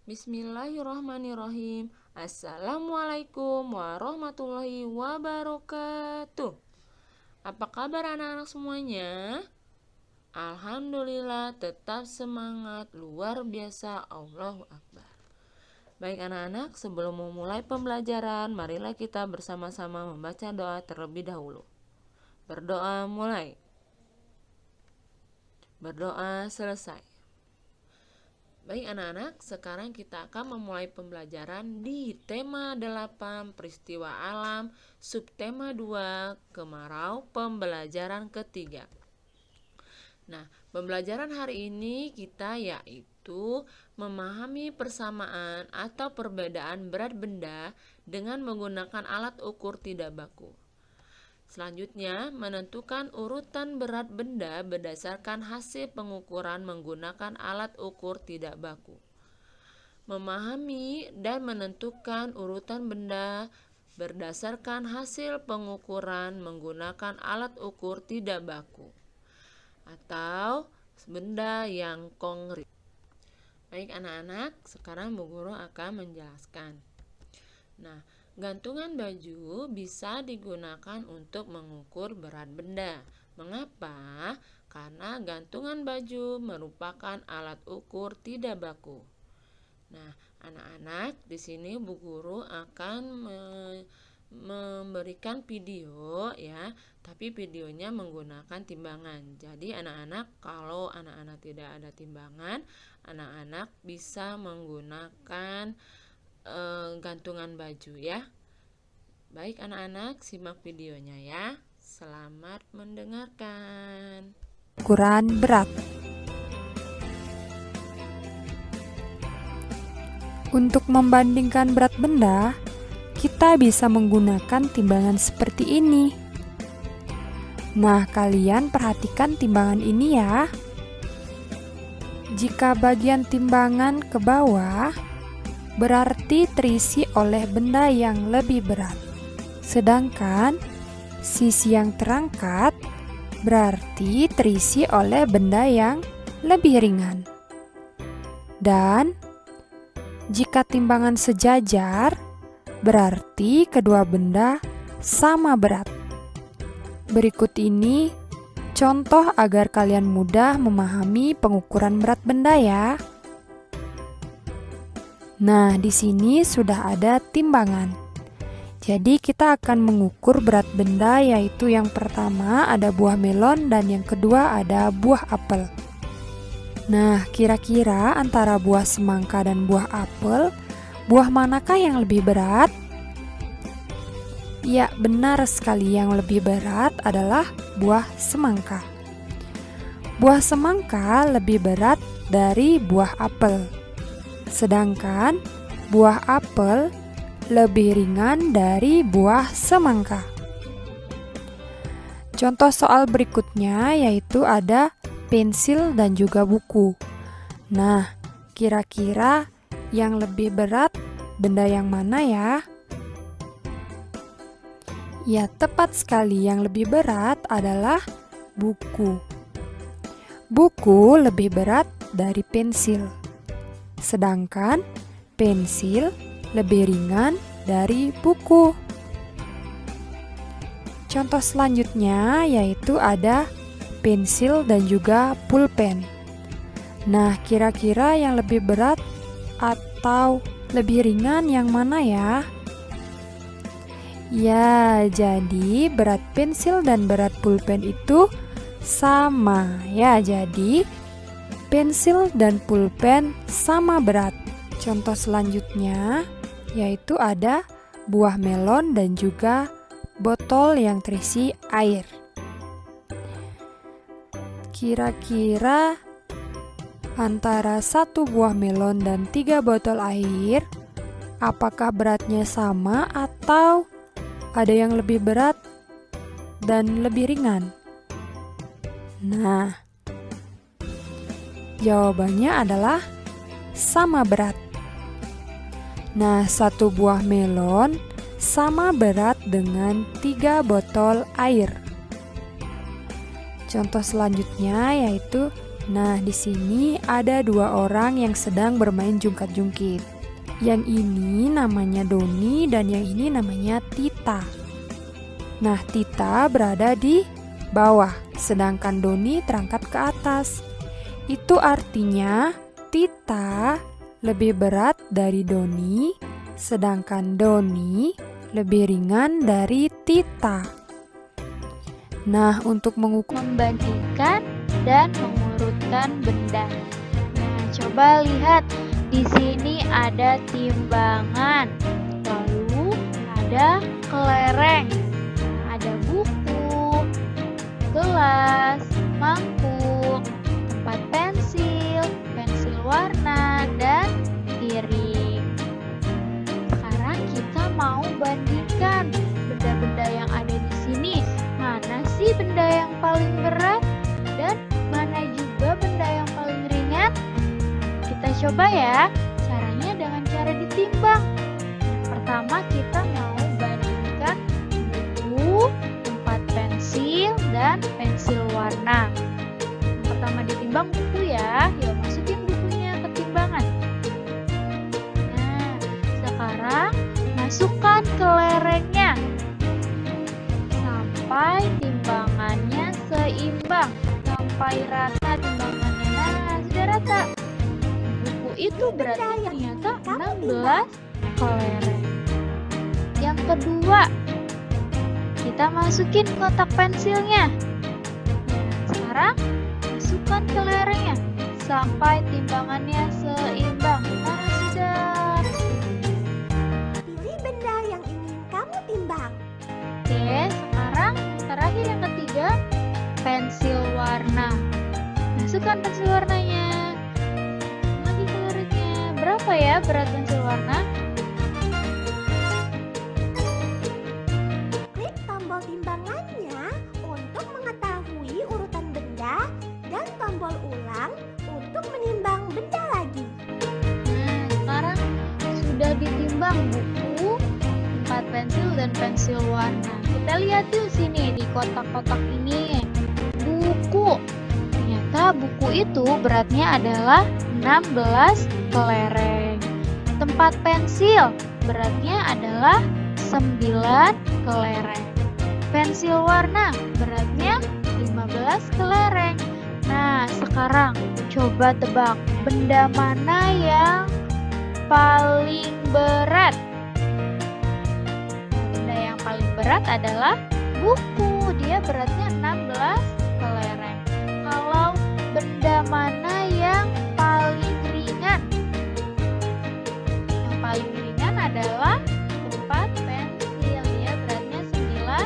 Bismillahirrahmanirrahim. Assalamualaikum warahmatullahi wabarakatuh. Apa kabar anak-anak semuanya? Alhamdulillah, tetap semangat, luar biasa, Allahu Akbar. Baik anak-anak, sebelum memulai pembelajaran, marilah kita bersama-sama membaca doa terlebih dahulu. Berdoa mulai. Berdoa selesai. Baik anak-anak, sekarang kita akan memulai pembelajaran di tema 8 peristiwa alam, subtema 2 kemarau, pembelajaran ketiga. Nah, pembelajaran hari ini kita yaitu memahami persamaan atau perbedaan berat benda dengan menggunakan alat ukur tidak baku. Selanjutnya, menentukan urutan berat benda berdasarkan hasil pengukuran menggunakan alat ukur tidak baku. Memahami dan menentukan urutan benda berdasarkan hasil pengukuran menggunakan alat ukur tidak baku atau benda yang konkret. Baik anak-anak, sekarang Bu Guru akan menjelaskan. Nah, gantungan baju bisa digunakan untuk mengukur berat benda. Mengapa? Karena gantungan baju merupakan alat ukur tidak baku. Nah, anak-anak, di sini Bu Guru akan memberikan video ya, tapi videonya menggunakan timbangan. Jadi anak-anak, kalau anak-anak tidak ada timbangan, anak-anak bisa menggunakan gantungan baju ya. Baik anak-anak, simak videonya ya. Selamat mendengarkan. Ukuran berat. Untuk membandingkan berat benda, kita bisa menggunakan timbangan seperti ini. Nah, kalian perhatikan timbangan ini ya. Jika bagian timbangan ke bawah, berarti terisi oleh benda yang lebih berat. Sedangkan sisi yang terangkat berarti terisi oleh benda yang lebih ringan. Dan jika timbangan sejajar, berarti kedua benda sama berat. Berikut ini contoh agar kalian mudah memahami pengukuran berat benda ya. Nah, di sini sudah ada timbangan. Jadi kita akan mengukur berat benda, yaitu yang pertama ada buah melon dan yang kedua ada buah apel. Nah, kira-kira antara buah semangka dan buah apel, buah manakah yang lebih berat? Ya, benar sekali, yang lebih berat adalah buah semangka. Buah semangka lebih berat dari buah apel. Sedangkan buah apel lebih ringan dari buah semangka. Contoh soal berikutnya yaitu ada pensil dan juga buku. Nah, kira-kira yang lebih berat benda yang mana ya? Ya, tepat sekali, yang lebih berat adalah buku. Buku lebih berat dari pensil. Sedangkan pensil lebih ringan dari buku. Contoh selanjutnya yaitu ada pensil dan juga pulpen. Nah, kira-kira yang lebih berat atau lebih ringan yang mana ya? Ya, jadi berat pensil dan berat pulpen itu sama ya. Jadi pensil dan pulpen sama berat. Contoh selanjutnya yaitu ada buah melon dan juga botol yang terisi air. Kira-kira antara satu buah melon dan 3 botol air, apakah beratnya sama atau ada yang lebih berat dan lebih ringan? Nah, jawabannya adalah sama berat. Nah, satu buah melon sama berat dengan 3 botol air. Contoh selanjutnya yaitu Nah, di sini ada dua orang yang sedang bermain jungkat-jungkit. Yang ini namanya Doni dan yang ini namanya Tita. Nah, Tita berada di bawah, sedangkan Doni terangkat ke atas. Itu artinya Tita lebih berat dari Doni, sedangkan Doni lebih ringan dari Tita. Nah, untuk mengukur membandingkan dan mengurutkan benda. Nah, coba lihat di sini ada timbangan, lalu ada kelereng, ada buku, gelas, mangkuk, tempat pensil, pensil warna, dan piring. Sekarang kita mau bandingkan benda-benda yang ada di sini. Mana sih benda yang paling berat dan mana juga benda yang paling ringan? Kita coba ya, caranya dengan cara ditimbang. Yang pertama kita mau bandingkan buku, tempat pensil, dan pensil warna. Yang pertama ditimbang buku ya, yuk masukin bukunya ke timbangan. Nah, sekarang masukkan kelerengnya sampai timbangannya seimbang, sampai rata timbangannya. Nah, sudah rata. Buku itu berarti ternyata 16 kelereng. Yang kedua, kita masukin kotak pensilnya. Sekarang masukkan kelerengnya sampai timbangannya seimbang. Nah, sudah. Pilih benda yang ingin kamu timbang. Oke, sekarang terakhir yang ketiga, pensil warna. Masukkan pensil warnanya. Lagi kelerengnya. Berapa ya berat pensil warna? Klik tombol timbangannya untuk mengetahui urutan benda dan tombol ulang untuk menimbang benda lagi. Nah, sekarang sudah ditimbang buku, tempat pensil, dan pensil warna. Kita lihat yuk sini di kotak-kotak ini. Buku. Ternyata buku itu beratnya adalah 16 kelereng. Tempat pensil beratnya adalah 9 kelereng. Pensil warna beratnya 15 kelereng. Nah, sekarang coba tebak benda mana yang paling berat. Benda yang paling berat adalah buku. Dia beratnya 16 kelereng. Kalau benda mana yang paling ringan? Yang paling ringan adalah tempat pensil. Dia beratnya 9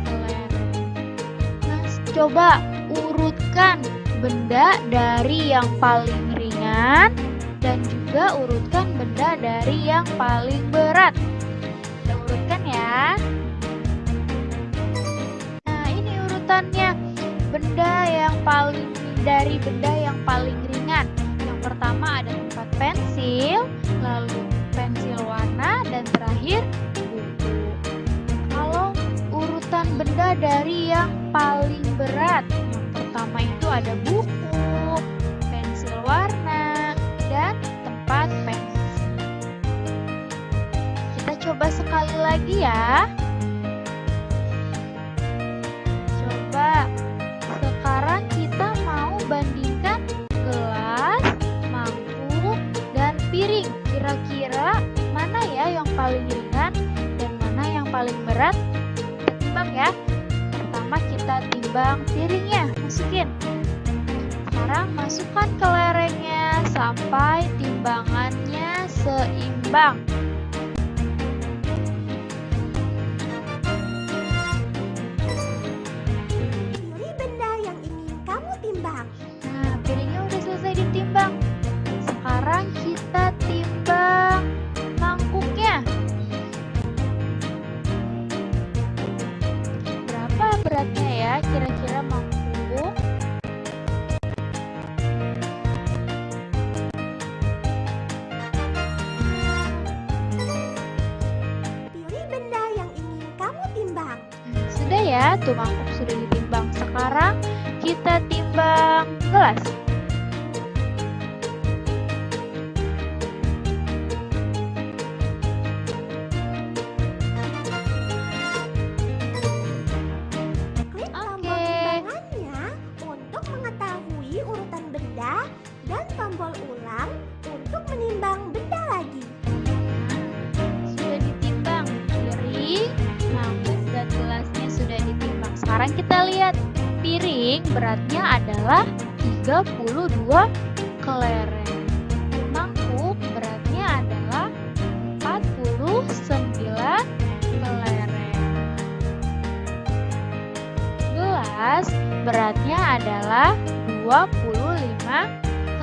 kelereng. Nah, coba urutkan benda dari yang paling ringan dan juga urutkan benda dari yang paling berat. Kita urutkan ya. Nah, ini urutannya. Dari benda yang paling ringan. Yang pertama ada tempat pensil, lalu pensil warna, dan terakhir buku. Kalau urutan benda dari yang paling berat, yang pertama itu ada buku, pensil warna, dan tempat pensil. Kita coba sekali lagi ya. Coba sekarang kita mau bandingkan gelas, mangkuk, dan piring. Kira-kira mana ya yang paling ringan dan mana yang paling berat? Kita timbang ya. Pertama kita timbang piringnya, masukin. Sekarang masukkan kelerengnya sampai timbangannya seimbang. Pilih benda yang ingin kamu timbang. Nah, piringnya udah selesai ditimbang. Sekarang kita timbang mangkuknya. Berapa beratnya ya kira-kira mangkuk? Pilih benda yang ingin kamu timbang. Sudah ya, tuh mangkuk sudah ditimbang. Sekarang kita timbang gelas. Sekarang kita lihat piring beratnya adalah 32 kelereng. Mangkuk beratnya adalah 49 kelereng. Gelas beratnya adalah 25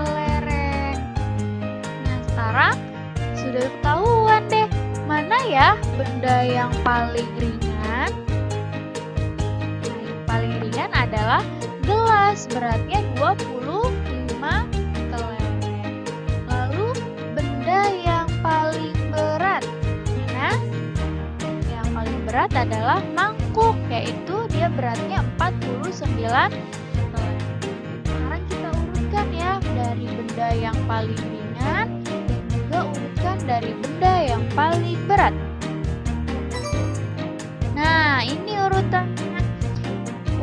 kelereng. Nah, sekarang sudah ketahuan deh mana ya benda yang paling ringan. Nah, yang paling ringan adalah gelas, beratnya 25 kelereng. Lalu benda yang paling berat. Nah, yang paling berat adalah mangkuk, yaitu dia beratnya 49 kelereng. Sekarang kita urutkan ya dari benda yang paling ringan dan juga urutkan dari benda yang paling berat. Nah, ini urutannya.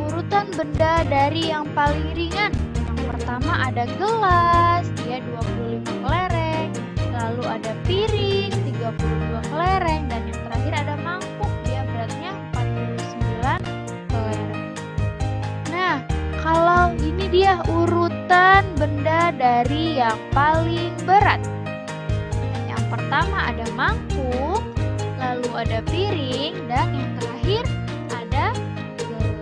Urutan benda dari yang paling ringan. Yang pertama ada gelas, dia 25 kelereng. Lalu ada piring, 32 kelereng. Dan yang terakhir ada mangkuk, dia beratnya 49 kelereng. Nah, kalau ini dia urutan benda dari yang paling berat. Yang pertama ada mangkuk, lalu ada piring, dan yang terakhir ada gelas.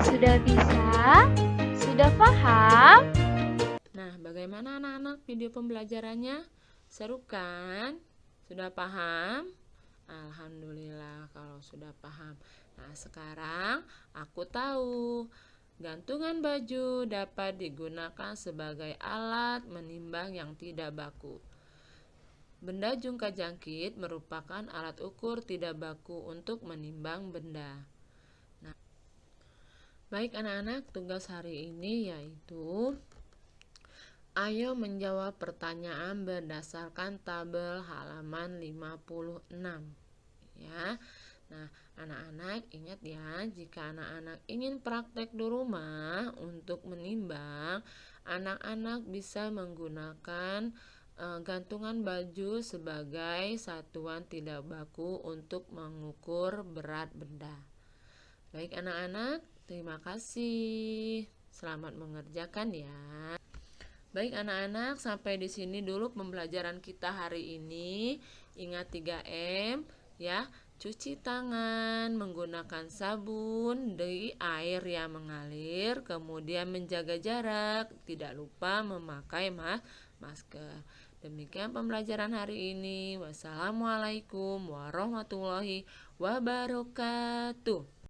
Sudah bisa? Sudah paham? Nah, bagaimana anak-anak video pembelajarannya? Seru kan? Sudah paham? Alhamdulillah kalau sudah paham. Nah, sekarang aku tahu gantungan baju dapat digunakan sebagai alat menimbang yang tidak baku. Benda jungkat-jangkit merupakan alat ukur tidak baku untuk menimbang benda. Nah, baik anak-anak, tugas hari ini yaitu ayo menjawab pertanyaan berdasarkan tabel halaman 56. Ya. Nah, anak-anak ingat ya, jika anak-anak ingin praktek di rumah untuk menimbang, anak-anak bisa menggunakan gantungan baju sebagai satuan tidak baku untuk mengukur berat benda. Baik anak-anak, terima kasih. Selamat mengerjakan ya. Baik anak-anak, sampai di sini dulu pembelajaran kita hari ini. Ingat 3M ya. Cuci tangan menggunakan sabun di air yang mengalir, kemudian menjaga jarak, tidak lupa memakai masker. Demikian pembelajaran hari ini. Wassalamualaikum warahmatullahi wabarakatuh.